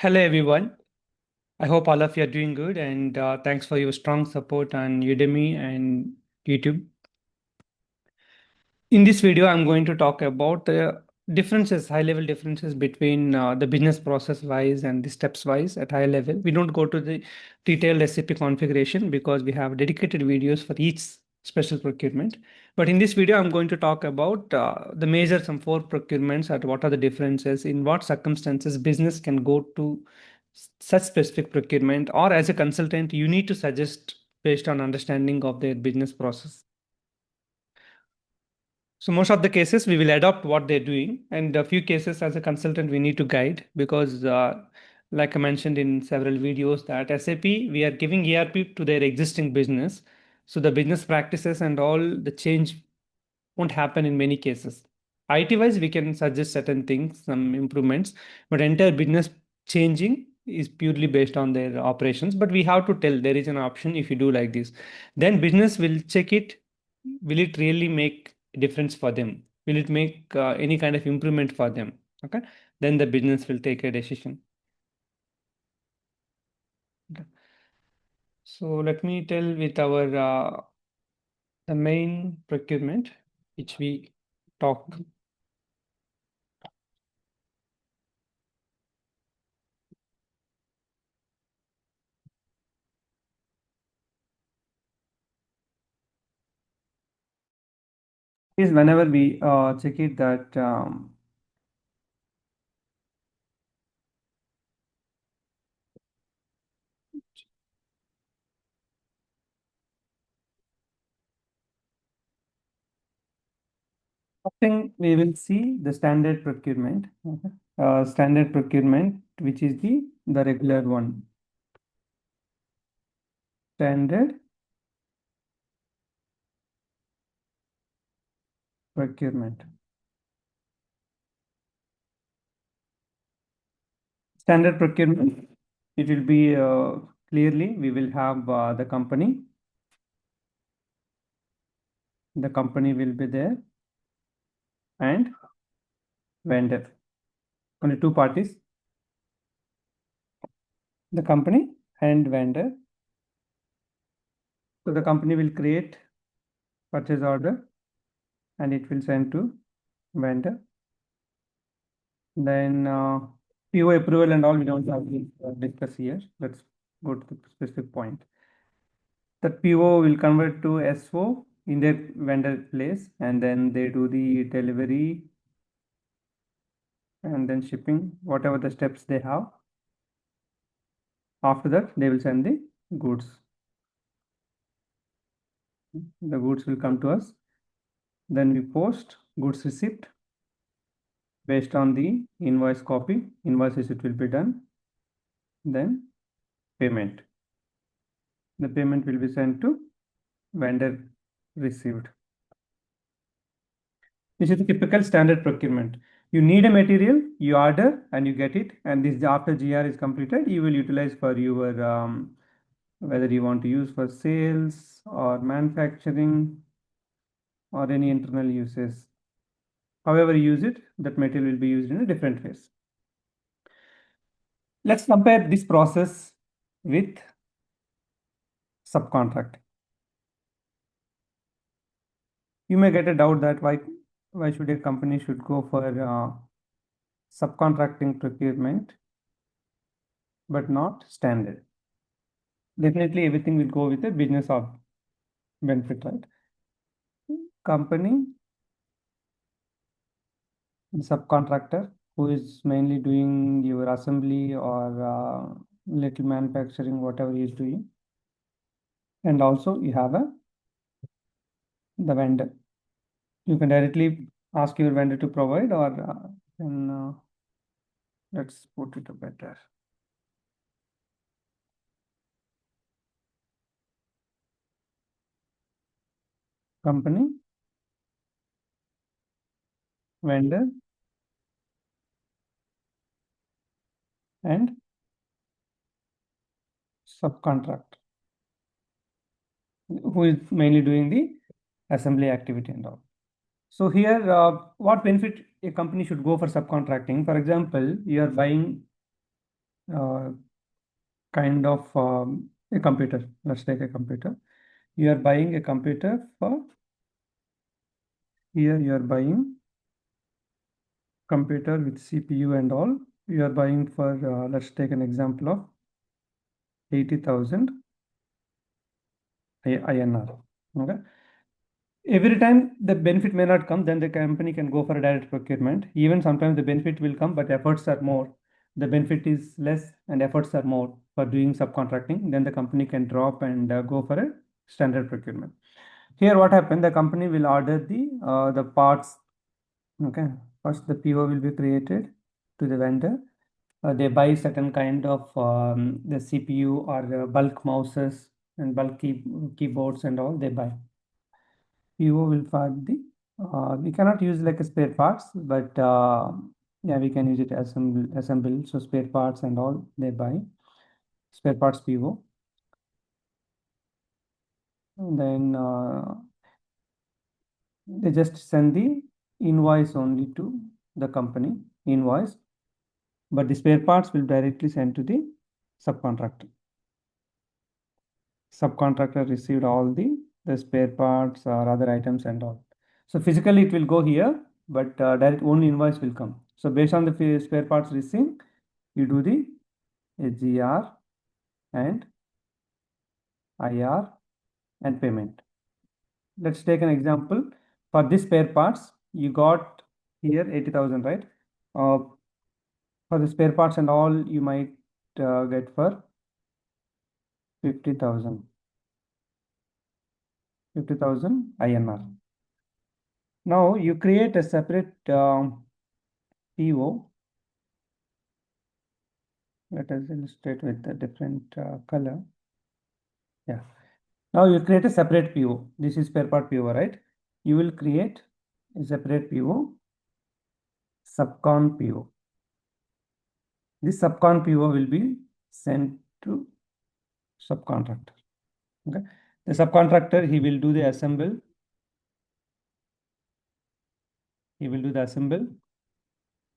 Hello, everyone. I hope all of you are doing good, and thanks for your strong support on Udemy and YouTube. In this video, I'm going to talk about the differences, high-level differences between the business process-wise and the steps-wise at high level. We don't go to the detailed SAP configuration because we have dedicated videos for each special procurement. But in this video, I'm going to talk about the major some four procurements and what are the differences, in what circumstances business can go to such specific procurement, or as a consultant, you need to suggest based on understanding of their business process. So most of the cases we will adopt what they're doing, and a few cases as a consultant we need to guide because, like I mentioned in several videos, that SAP we are giving ERP to their existing business, so the business practices and all the change won't happen in many cases. IT wise we can suggest certain things, some improvements, but entire business changing is purely based on their operations. But we have to tell there is an option if you do like this, then business will check it. Will it really make a difference for them? Will it make any kind of improvement for them? Okay, then the business will take a decision. Okay. So let me tell with our the main procurement which we talked. Is whenever we check it that thing we will see the standard procurement. Okay. Standard procurement, which is the regular one. Standard procurement. Standard procurement, it will be clearly we will have the company. The company will be there and vendor. Only two parties. The company and vendor. So the company will create purchase order and it will send to vendor. Then PO approval and all we don't have to discuss here. Let's go to the specific point. That PO will convert to SO in their vendor place, and then they do the delivery and then shipping, whatever the steps they have. After that, they will send the goods. The goods will come to us. Then we post goods receipt based on the invoice copy. Invoices it will be done. Then payment. The payment will be sent to vendor received. This is a typical standard procurement. You need a material, you order and you get it, and this after GR is completed, you will utilize for your whether you want to use for sales or manufacturing or any internal uses. However you use it, that material will be used in a different ways. Let's compare this process with subcontract. You may get a doubt that why should a company should go for subcontracting procurement but not standard. Definitely everything will go with the business of benefit, right? Company, subcontractor who is mainly doing your assembly or little manufacturing, whatever he is doing. And also you have the vendor. You can directly ask your vendor to provide, or let's put it better. Company, vendor, and subcontract who is mainly doing the assembly activity and all. So here, what benefit a company should go for subcontracting? For example, you are buying kind of a computer. Let's take a computer. You are buying a computer for here. You are buying computer with CPU and all. You are buying for let's take an example of 80,000 INR. Okay. Every time the benefit may not come, then the company can go for a direct procurement. Even sometimes the benefit will come, but efforts are more. The benefit is less and efforts are more for doing subcontracting. Then the company can drop and go for a standard procurement. Here, what happened? The company will order the parts. Okay, first the PO will be created to the vendor. They buy certain kind of the CPU or the bulk mouses and bulk keyboards and all they buy. PO will find we cannot use like a spare parts, but yeah, we can use it assemble. So spare parts and all they buy spare parts PO. And then they just send the invoice only to the company invoice, but the spare parts will directly send to the subcontractor. Subcontractor received all the spare parts or other items and all. So physically it will go here, but direct only invoice will come. So based on the spare parts received, you do the GR and IR and payment. Let's take an example. For this spare parts, you got here 80,000, right? For the spare parts and all, you might get for 50,000 INR. Now you create a separate PO. Let us illustrate with a different color. Yeah. Now you create a separate PO. This is spare part PO, right? You will create a separate PO, subcon PO. This subcon PO will be sent to subcontractor. Okay. The subcontractor, he will do the assemble. He will do the assemble,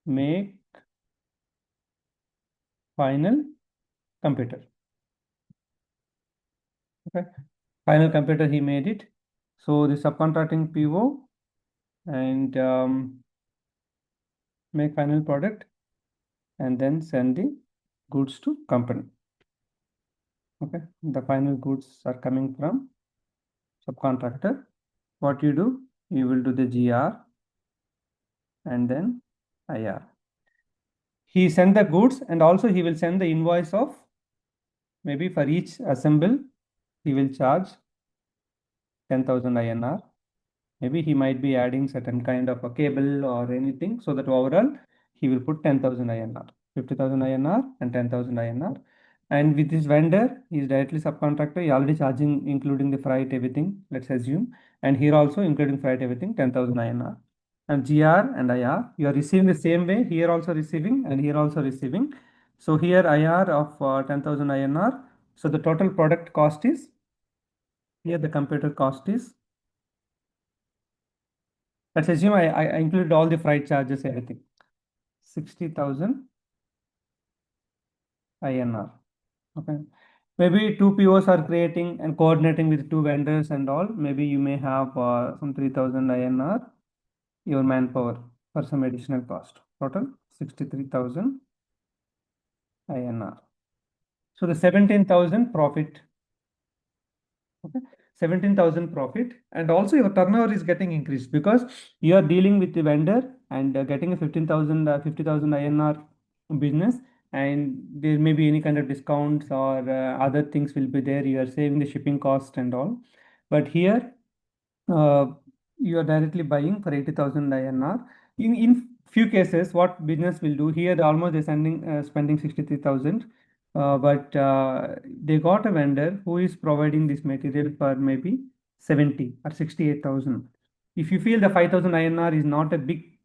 make final computer. Okay. Final computer, he made it. So the subcontracting PO and make final product and then send the goods to company. Okay, the final goods are coming from subcontractor. What you do, you will do the GR and then IR. He send the goods and also he will send the invoice of maybe for each assemble, he will charge 10,000 INR. Maybe he might be adding certain kind of a cable or anything so that overall he will put 10,000 INR, 50,000 INR and 10,000 INR. And with this vendor, he is directly subcontractor, he already charging including the freight, everything, let's assume. And here also including freight, everything, 10,000 INR. And GR and IR, you are receiving the same way, here also receiving and here also receiving. So here IR of 10,000 INR. So the total product cost is, here the computer cost is, let's assume I include all the freight charges, everything. 60,000 INR. Okay. Maybe two POs are creating and coordinating with two vendors and all. Maybe you may have some 3,000 INR, your manpower for some additional cost. Total 63,000 INR. So the 17,000 profit. Okay. 17,000 profit, and also your turnover is getting increased because you are dealing with the vendor and getting a 15,000 50,000 INR business, and there may be any kind of discounts or other things will be there. You are saving the shipping cost and all, but here uh, you are directly buying for 80,000 INR. In few cases, what business will do here, almost they're spending 63,000. But they got a vendor who is providing this material for maybe 70 or 68,000. If you feel the 5,000 INR is not a big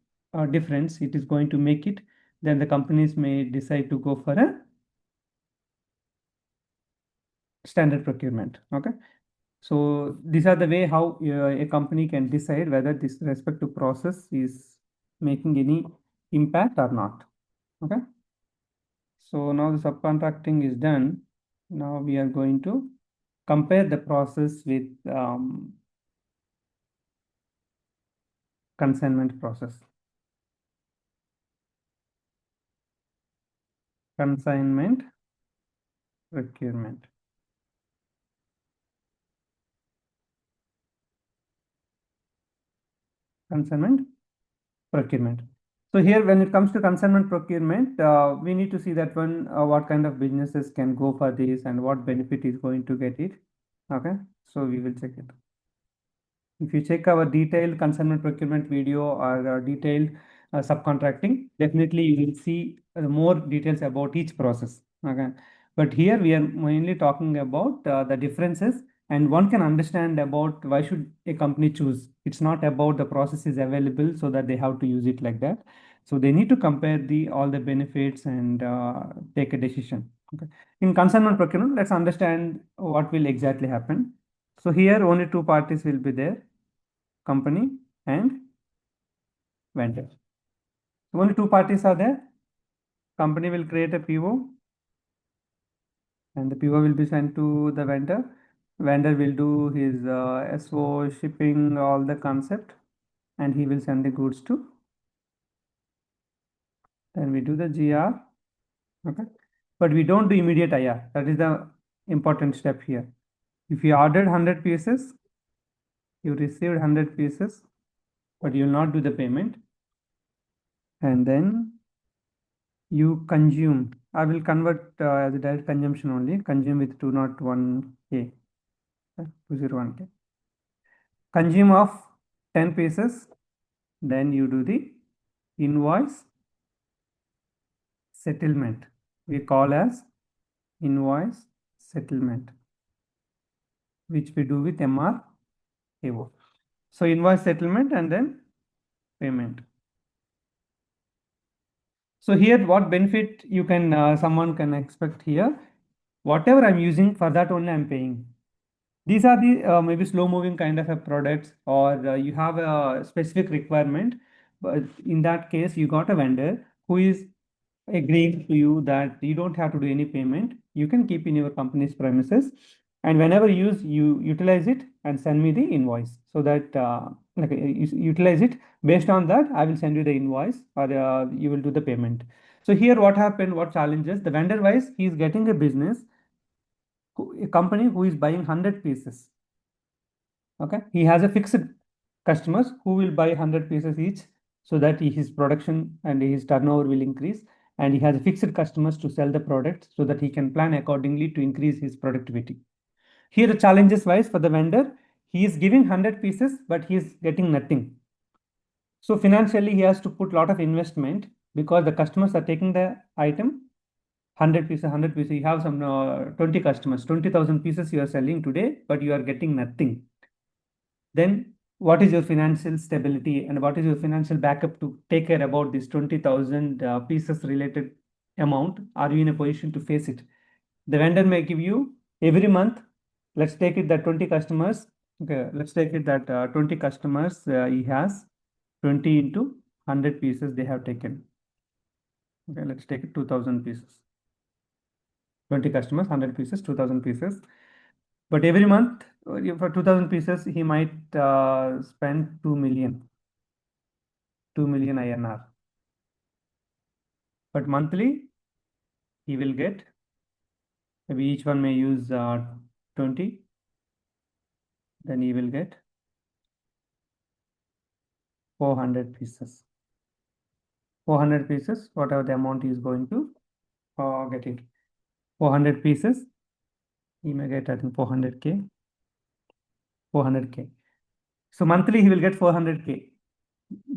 difference, it is going to make it, then the companies may decide to go for a standard procurement. Okay. So these are the way how a company can decide whether this respective process is making any impact or not. Okay. So now the subcontracting is done. Now we are going to compare the process with consignment process. Consignment procurement. Consignment procurement. So here, when it comes to consignment procurement, we need to see that one, what kind of businesses can go for this and what benefit is going to get it. Okay, so we will check it. If you check our detailed consignment procurement video or detailed subcontracting, definitely you will see more details about each process. Okay, but here we are mainly talking about the differences, and one can understand about why should a company choose. It's not about the process is available so that they have to use it like that. So they need to compare the all the benefits and take a decision. Okay. In consignment procurement, let's understand what will exactly happen. So here only two parties will be there, company and vendor. So only two parties are there. Company will create a PO and the PO will be sent to the vendor. Vendor will do his SO, shipping, all the concept, and he will send the goods to. Then we do the GR. Okay. But we don't do immediate IR. That is the important step here. If you ordered 100 pieces, you received 100 pieces, but you will not do the payment. And then you consume. I will convert as a direct consumption only. Consume with 201K, 201K. Consume of 10 pieces. Then you do the invoice settlement. We call as invoice settlement, which we do with MRAO. So invoice settlement and then payment. So here, what benefit you can someone can expect here? Whatever I'm using, for that only I'm paying. These are the maybe slow moving kind of a products, or you have a specific requirement. But in that case, you got a vendor who is agreeing to you that you don't have to do any payment. You can keep in your company's premises, and whenever you use, you utilize it and send me the invoice so that like you utilize it. Based on that, I will send you the invoice, or you will do the payment. So here, what happened? What challenges? The vendor wise, he is getting a business, a company who is buying 100 pieces. Okay, he has a fixed customers who will buy 100 pieces each, so that his production and his turnover will increase, and he has fixed customers to sell the product so that he can plan accordingly to increase his productivity. Here the challenges wise for the vendor, he is giving 100 pieces but he is getting nothing. So financially he has to put a lot of investment because the customers are taking the item 100 pieces, 100 pieces. You have some 20 customers, 20,000 pieces you are selling today, but you are getting nothing. Then what is your financial stability and what is your financial backup to take care about this 20,000 pieces related amount? Are you in a position to face it? The vendor may give you every month. Let's take it that 20 customers. Okay, let's take it that 20 customers he has 20 into 100 pieces they have taken. Okay, let's take it 2,000 pieces. 20 customers, 100 pieces, 2,000 pieces. But every month, for 2,000 pieces, he might spend 2 million, 2 million INR. But monthly, he will get, maybe each one may use 20, then he will get 400 pieces. 400 pieces, whatever the amount he is going to get it. 400 pieces, he may get, I think, 400K. 400K. So monthly, he will get 400K.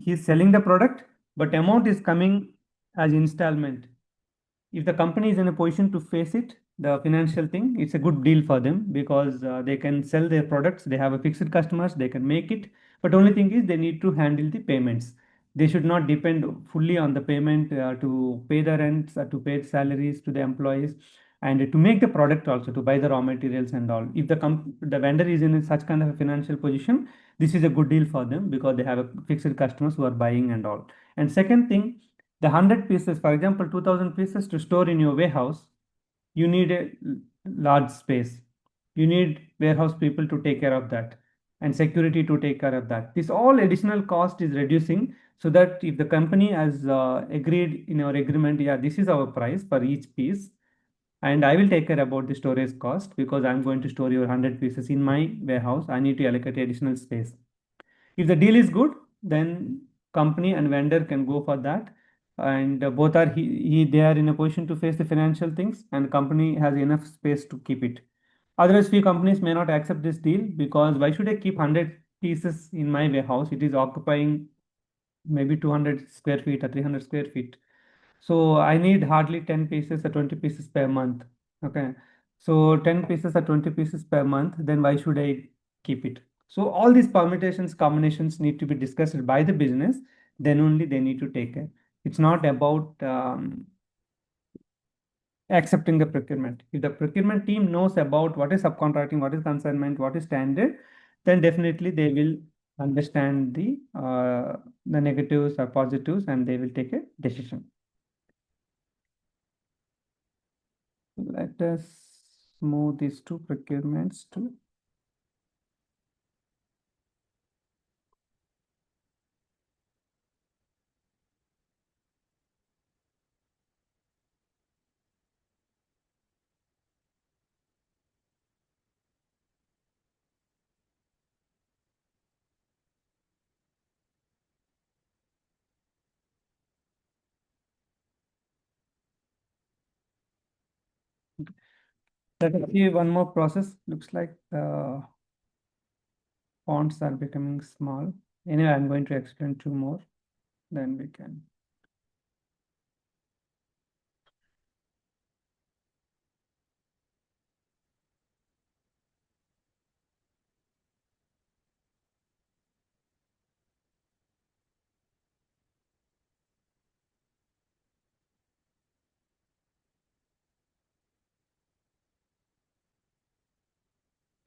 He is selling the product, but amount is coming as installment. If the company is in a position to face it, the financial thing, it's a good deal for them because they can sell their products. They have a fixed customers, they can make it. But only thing is they need to handle the payments. They should not depend fully on the payment to pay the rents, to pay salaries to the employees, and to make the product also, to buy the raw materials and all. If the vendor is in such kind of a financial position, this is a good deal for them because they have a fixed customers who are buying and all. And second thing, The 100 pieces, for example, 2000 pieces to store in your warehouse, you need a large space. You need warehouse people to take care of that and security to take care of that. This all additional cost is reducing so that if the company has agreed in our agreement, yeah, this is our price for each piece, and I will take care about the storage cost because I'm going to store your 100 pieces in my warehouse. I need to allocate additional space. If the deal is good, then company and vendor can go for that, and both are they are in a position to face the financial things, and company has enough space to keep it. Otherwise, few companies may not accept this deal because why should I keep 100 pieces in my warehouse? It is occupying maybe 200 square feet or 300 square feet. So I need hardly 10 pieces or 20 pieces per month. Okay. So 10 pieces or 20 pieces per month, then why should I keep it? So all these permutations, combinations need to be discussed by the business, then only they need to take it. It's not about accepting the procurement. If the procurement team knows about what is subcontracting, what is consignment, what is standard, then definitely they will understand the negatives or positives and they will take a decision. Let us move these two procurements to. Let us see one more process. Looks like the fonts are becoming small. Anyway, I'm going to explain two more, then we can.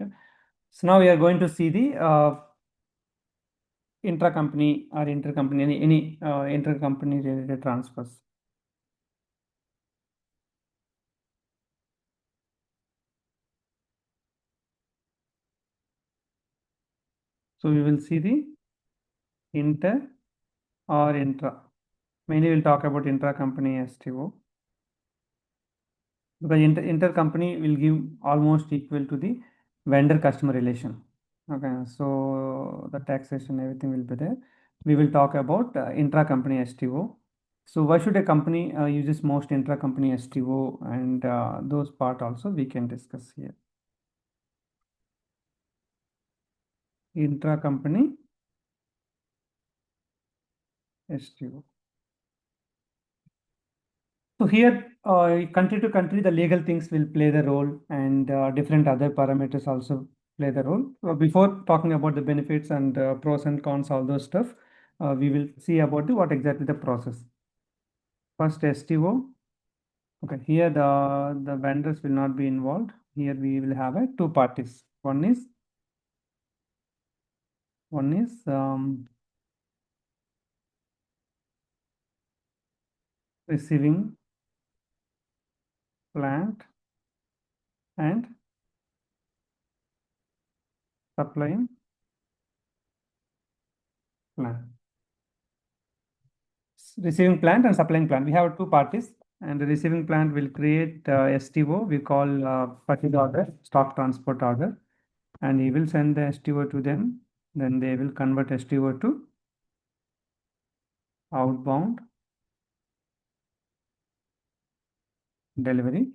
Okay. So now we are going to see the intra-company or intercompany, any intercompany related transfers. So we will see the inter or intra. Mainly we'll talk about intra-company STO. Because intercompany will give almost equal to the vendor customer relation. Okay, so the taxation, everything will be there. We will talk about intra-company STO. So why should a company uses most intra-company STO, and those part also we can discuss here. Intra-company STO. So here, country to country, the legal things will play the role, and different other parameters also play the role. Before talking about the benefits and pros and cons, all those stuff, we will see about what exactly the process. First, STO. Okay, here the vendors will not be involved. Here we will have two parties. One is receiving plant and supplying plant. Receiving plant and supplying plant. We have two parties, and the receiving plant will create STO. We call purchase order, stock transport order, and he will send the STO to them. Then they will convert STO to outbound delivery.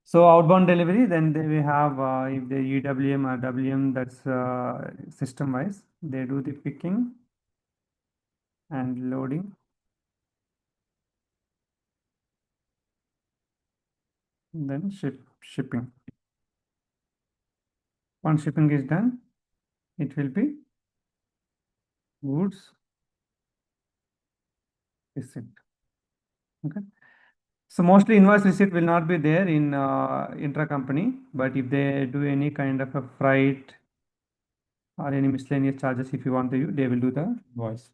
So outbound delivery, then they will have if the EWM or WM, that's system wise, they do the picking and loading. Then shipping. Once shipping is done, it will be goods receipt. Okay. So mostly invoice receipt will not be there in intra-company, but if they do any kind of a freight or any miscellaneous charges, if you want to, they will do the invoice.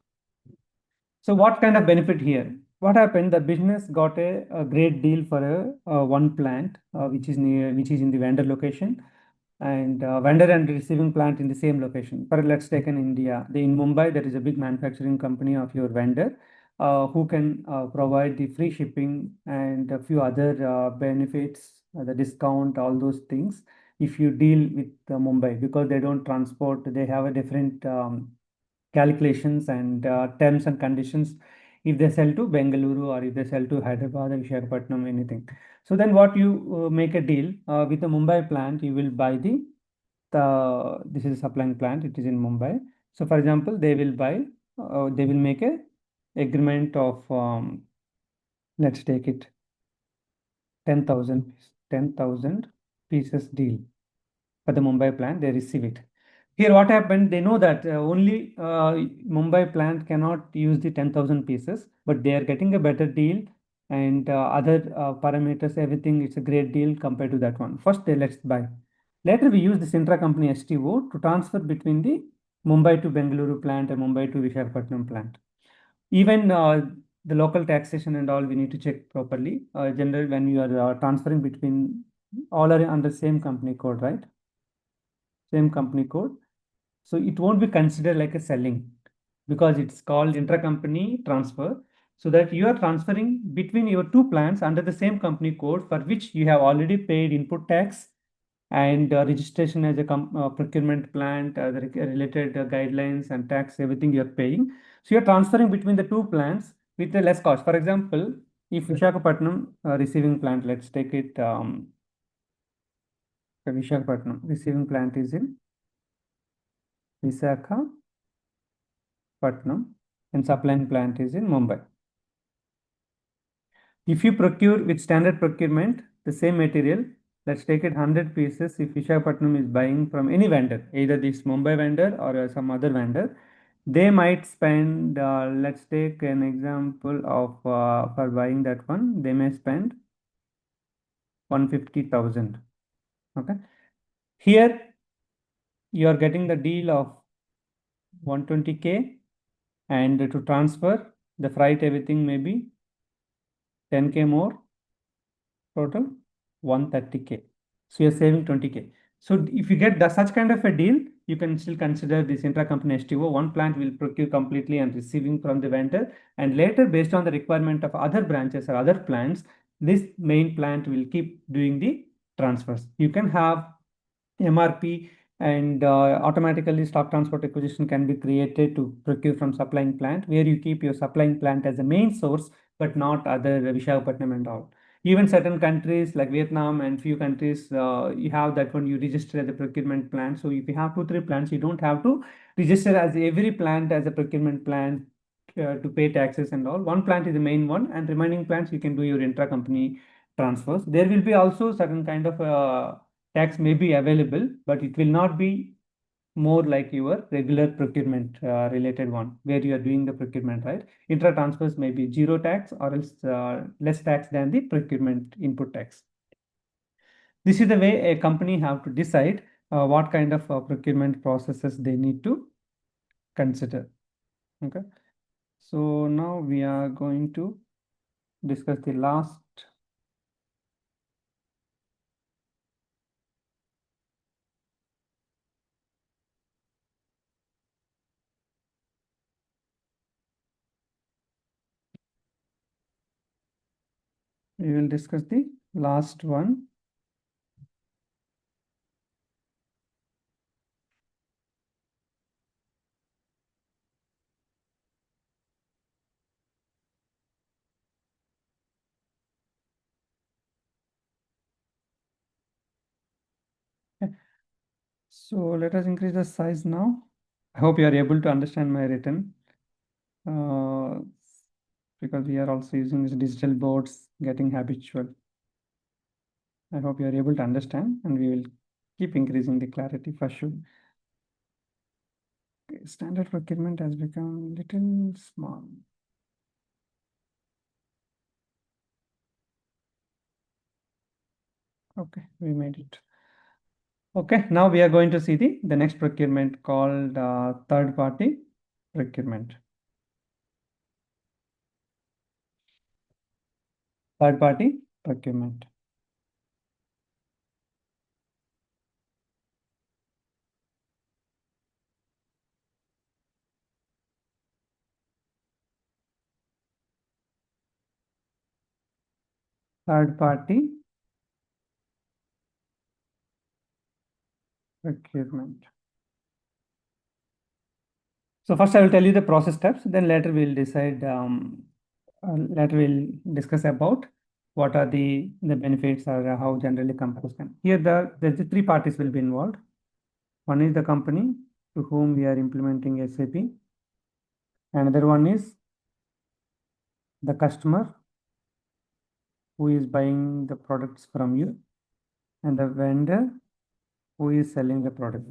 So what kind of benefit here? what happened? The business got a great deal for one plant, which is in the vendor location, and vendor and receiving plant in the same location. For let's take in India, in Mumbai, there is a big manufacturing company of your vendor, who can provide the free shipping and a few other benefits, the discount, all those things. If you deal with Mumbai, because they don't transport, they have a different calculations and terms and conditions if they sell to Bengaluru or if they sell to Hyderabad or Visakhapatnam, anything. So then what you make a deal with the Mumbai plant, you will buy this is a supplying plant, it is in Mumbai. So for example, they will make a agreement of, let's take it 10,000 pieces deal for the Mumbai plant, they receive it. Here, what happened? They know that only Mumbai plant cannot use the 10,000 pieces, but they are getting a better deal and other parameters, everything. It's a great deal compared to that one. First, let's buy. Later, we use this intra-company STO to transfer between the Mumbai to Bengaluru plant and Mumbai to Visakhapatnam plant. Even the local taxation and all, we need to check properly. Generally, when you are transferring between, all are under same company code, right? Same company code. So it won't be considered like a selling because it's called intracompany transfer. So that you are transferring between your two plants under the same company code for which you have already paid input tax and registration as a procurement plant, the related guidelines and tax, everything you're paying. So you're transferring between the two plants with a less cost. For example, if Visakhapatnam receiving plant, let's take it, Visakhapatnam receiving plant is in Visakhapatnam and supplying plant is in Mumbai. If you procure with standard procurement the same material, let's take it 100 pieces. If Visakhapatnam is buying from any vendor, either this Mumbai vendor or some other vendor, they might spend, let's take an example of for buying that one, they may spend 150,000. Okay. Here you are getting the deal of 120K, and to transfer the freight, everything may be 10K more, total 130K. So you're saving 20K. So if you get such kind of a deal, you can still consider this intra-company STO. One plant will procure completely and receiving from the vendor, and later, based on the requirement of other branches or other plants, this main plant will keep doing the transfers. You can have MRP, and automatically stock transport acquisition can be created to procure from supplying plant, where you keep your supplying plant as a main source, but not other Visakhapatnam and all. Even certain countries like Vietnam and few countries, you have that one, you register as a procurement plant. So if you have 2, 3 plants, you don't have to register as every plant as a procurement plant to pay taxes and all. One plant is the main one, and remaining plants you can do your intra-company transfers. There will be also certain kind of tax may be available, but it will not be more like your regular procurement related one, where you are doing the procurement, right? Intra transfers may be zero tax or else less tax than the procurement input tax. This is the way a company have to decide what kind of procurement processes they need to consider. Okay. So now we are going to discuss the last. We will discuss the last one. So let us increase the size now. I hope you are able to understand my written, uh, because we are also using these digital boards, getting habitual. I hope you are able to understand, and we will keep increasing the clarity for sure. Okay, standard procurement has become little small. Okay, we made it. Okay, now we are going to see the next procurement called third party procurement. Third party procurement. Third party procurement. So first I will tell you the process steps, then later we'll decide, later we'll discuss about what are the benefits or how generally companies can. Here there's the three parties will be involved. One is the company to whom we are implementing SAP. Another one is the customer who is buying the products from you, and the vendor who is selling the product.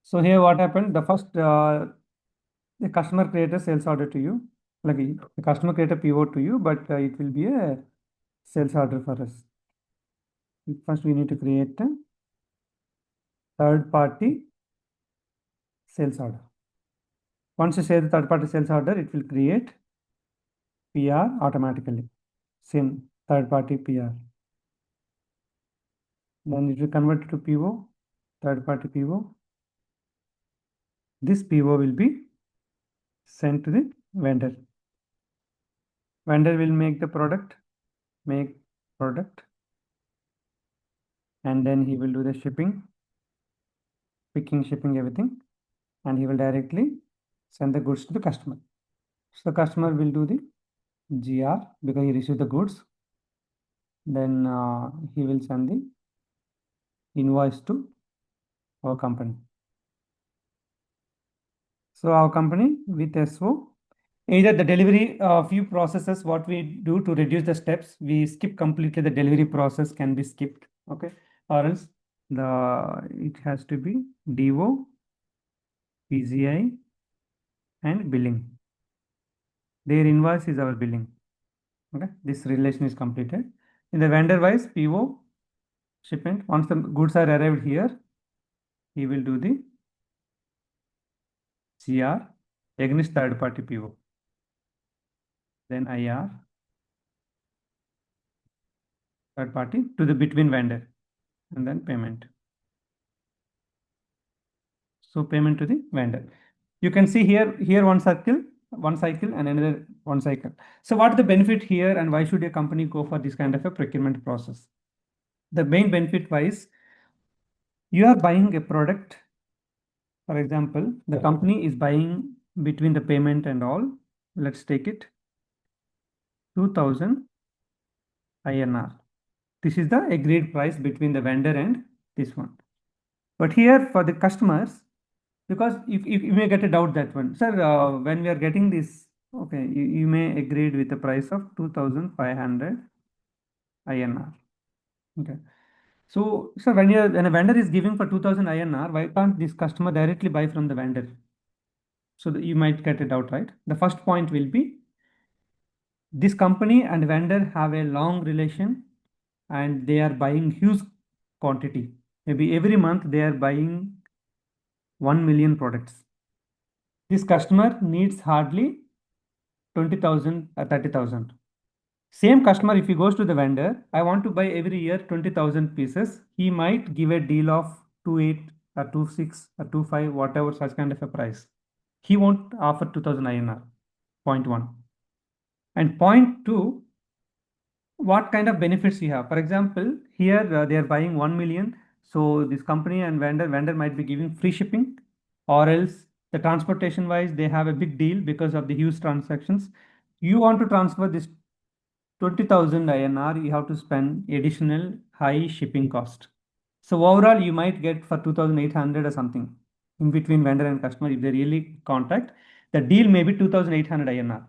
So here what happened, the first the customer create a sales order to you, like the customer create a PO to you, but it will be a sales order for us. First we need to create a third party sales order. Once you say the third party sales order, it will create PR automatically. Same third party PR. Then it will convert to PO, third party PO. This PO will be sent to the vendor. Vendor will make product, and then he will do the shipping, picking, shipping, everything, and he will directly send the goods to the customer. So the customer will do the GR because he received the goods. Then he will send the invoice to our company. So our company with SO, either the delivery few processes, what we do to reduce the steps, we skip completely the delivery process can be skipped, okay, or else it has to be DO, PGI, and billing. Their invoice is our billing. Okay, this relation is completed. In the vendor wise, PO, shipment. Once the goods are arrived here, he will do the CR against third party PO. Then IR, third party to the between vendor, and then payment. So payment to the vendor. You can see here one cycle, and another one cycle. So what is the benefit here, and why should a company go for this kind of a procurement process? The main benefit wise, you are buying a product. For example, the company is buying between the payment and all. Let's take it 2000 INR. This is the agreed price between the vendor and this one. But here for the customers, because if you may get a doubt that one, sir, when we are getting this, okay, you may agreed with the price of 2500 INR. Okay. So, sir, when a vendor is giving for 2000 INR, why can't this customer directly buy from the vendor? So you might get a doubt, right? The first point will be this company and vendor have a long relation and they are buying huge quantity. Maybe every month they are buying 1 million products. This customer needs hardly 20,000 or 30,000. Same customer, if he goes to the vendor, I want to buy every year 20,000 pieces, he might give a deal of 28 or 26 or 25, whatever such kind of a price. He won't offer 2000 INR, point one. And point two, what kind of benefits you have? For example, here they are buying 1 million. So this company and vendor might be giving free shipping, or else the transportation wise, they have a big deal because of the huge transactions. You want to transfer this 20,000 INR, you have to spend additional high shipping cost. So overall, you might get for 2,800 or something in between vendor and customer. If they really contact, the deal may be 2,800 INR.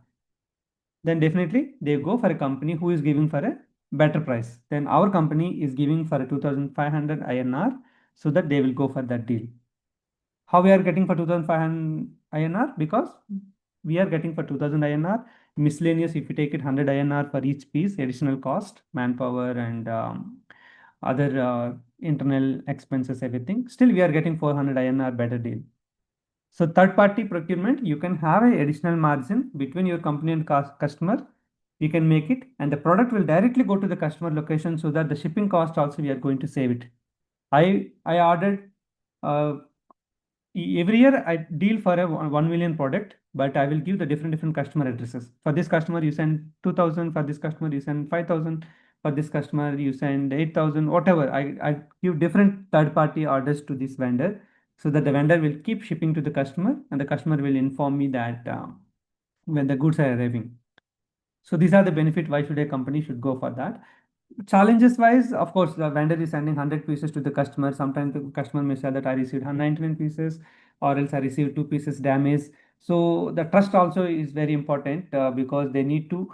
Then definitely they go for a company who is giving for a better price. Then our company is giving for a 2,500 INR, so that they will go for that deal. How we are getting for 2,500 INR? Because we are getting for 2,000 INR miscellaneous. If you take it 100 INR for each piece, additional cost, manpower and other internal expenses, everything. Still, we are getting 400 INR better deal. So third party procurement, you can have an additional margin between your company and customer we can make it, and the product will directly go to the customer location, so that the shipping cost also we are going to save it. I ordered uh, every year I deal for a 1 million product, but I will give the different customer addresses. For this customer, you send 2,000. For this customer, you send 5,000. For this customer, you send 8,000. Whatever. I give different third-party orders to this vendor, so that the vendor will keep shipping to the customer, and the customer will inform me that when the goods are arriving. So these are the benefit why should a company should go for that. Challenges wise, of course, the vendor is sending 100 pieces to the customer. Sometimes the customer may say that I received 199 pieces, or else I received 2 pieces damage. So the trust also is very important, because they need to,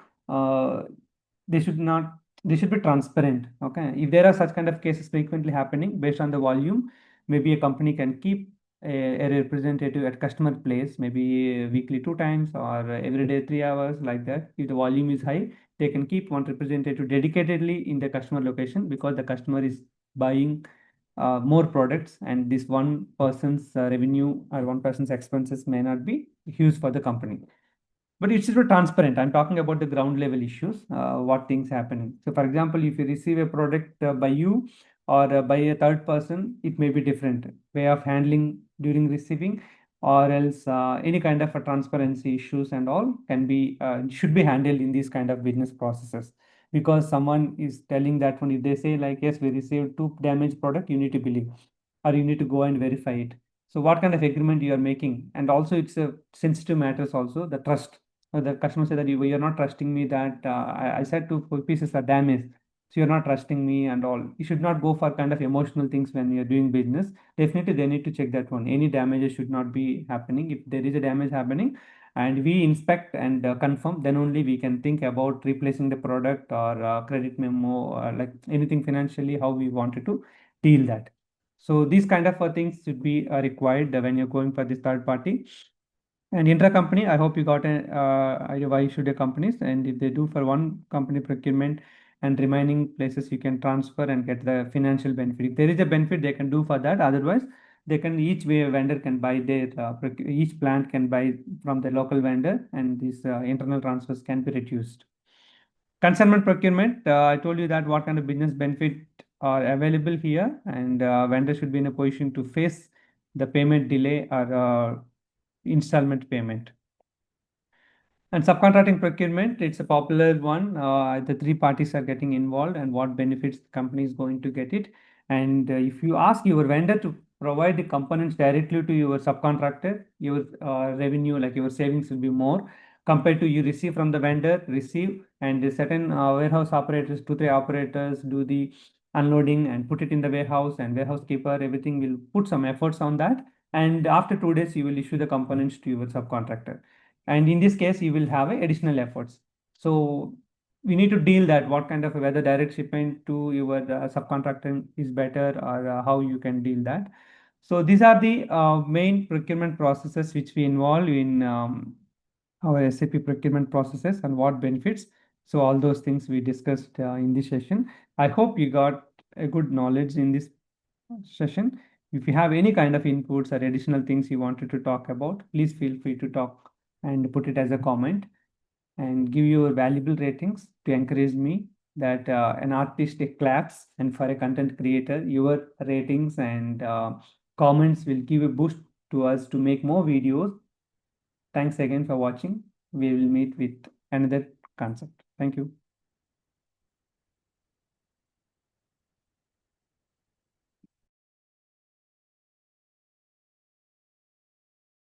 they should not, they should be transparent. Okay. If there are such kind of cases frequently happening based on the volume, maybe a company can keep a representative at customer place, maybe weekly 2 times, or every day 3 hours, like that. If the volume is high, they can keep one representative dedicatedly in the customer location, because the customer is buying more products, and this one person's revenue or one person's expenses may not be huge for the company. But it should be transparent. I'm talking about the ground level issues, what things happening. So, for example, if you receive a product by you, or by a third person, it may be different way of handling during receiving, or else any kind of a transparency issues and all can be should be handled in these kind of business processes. Because someone is telling that one, if they say like, yes, we received two damaged product, you need to believe, or you need to go and verify it. So what kind of agreement you are making, and also it's a sensitive matters also, the trust. The customer said that you are not trusting me, that I said two pieces are damaged, so you're not trusting me and all. You should not go for kind of emotional things when you're doing business. Definitely they need to check that one. Any damages should not be happening. If there is a damage happening and we inspect and confirm, then only we can think about replacing the product, or credit memo, or like anything financially how we wanted to deal that. So these kind of things should be required when you're going for this third party. And intra-company, I hope you got an idea why should a companies, and if they do for one company procurement, and remaining places you can transfer and get the financial benefit. If there is a benefit, they can do for that. Otherwise, they can, each way vendor can buy their each plant can buy from the local vendor, and these internal transfers can be reduced. Consignment procurement, I told you that what kind of business benefit are available here, and vendor should be in a position to face the payment delay, or installment payment. And subcontracting procurement, it's a popular one. The three parties are getting involved, and what benefits the company is going to get it. And if you ask your vendor to provide the components directly to your subcontractor, your revenue, like your savings will be more compared to you receive from the vendor, receive, and the certain warehouse operators, 2, 3 operators do the unloading and put it in the warehouse, and warehouse keeper, everything will put some efforts on that. And after 2 days, you will issue the components to your subcontractor, and in this case you will have additional efforts. So we need to deal that what kind of whether direct shipment to your subcontractor is better, or how you can deal that. So these are the main procurement processes which we involve in our SAP procurement processes, and what benefits. So all those things we discussed in this session. I hope you got a good knowledge in this session. If you have any kind of inputs or additional things you wanted to talk about, please feel free to talk and put it as a comment, and give your valuable ratings to encourage me, that an artist claps, and for a content creator, your ratings and comments will give a boost to us to make more videos. Thanks again for watching. We will meet with another concept. Thank you.